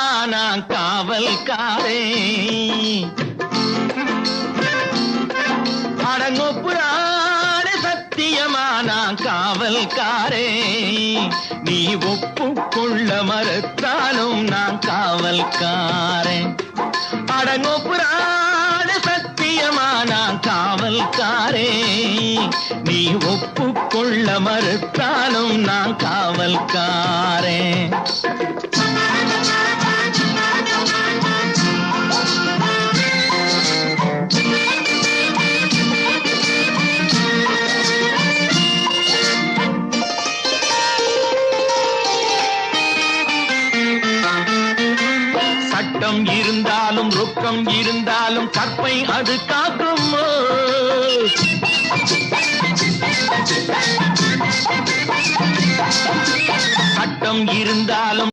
சத்தியமா நான் காவல்காரே அடங்கொப்புறான சத்தியமா நான் காவல்காரே நீ ஒப்புக்கொள்ள மறுத்தாலும் நான் காவல்காரன் அடங்கொப்புறான சத்தியமா நான் காவல்காரே நீ ஒப்புக்கொள்ள மறுத்தாலும் நான் காவல்காரன் சட்டம் இருந்தாலும் ரொக்கம் இருந்தாலும் கற்பை அது காக்கும் சட்டம் இருந்தாலும்